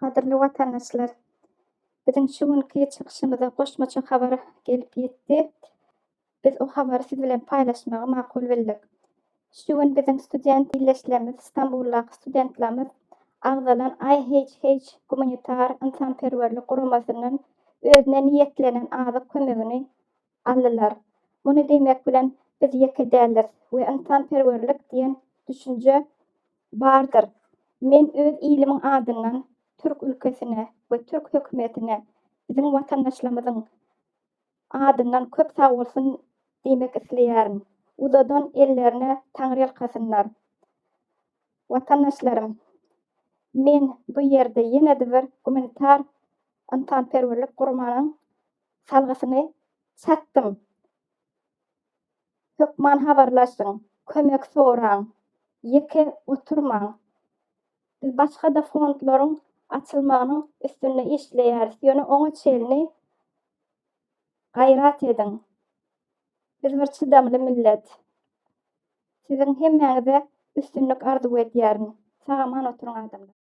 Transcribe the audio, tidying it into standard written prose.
Kadyrly watandaşlar, biziň şu günki çykyşymyza goşmaça habar gelip ýetdi. Biz o habary siz bilen paýlaşmagy makul bildik. Şu gün biziň student ýylleşlerimiz, Istanbuldaky studentlerimiz agzalan IHH Gumanitar Insanperwerlik guramasynyň özüne niýetlenen azyk kömegini aldylar. Muny diýmek bilen biz ýeke däldir we insanperwerlik diýen düşünje bardyr. Men öz ilimiň adyndan Türk ülkesine we Türk hökümetine, biziň watandaşlarymyzyň adyndan köp sag bolsun diýmek isleýärin. Uzadan ellerine taňry ýalkasynlar. Watandaşlarym, men bu ýerde ýene-de bir gumanitar insanperwerlik gurmanyň salgysyny çatdym. Hökman habarlaşyň, kömek soraň, ýeke oturmaň. Biz başga-da fondlaryň açylmagynyň üstünde işleýäris. Ýöne oňa çelini gaýrat ediň. Biz bir çydamly millet. Siziň hemmäňize üstünlük arzuw edýärin. Sag aman oturuň adamlar.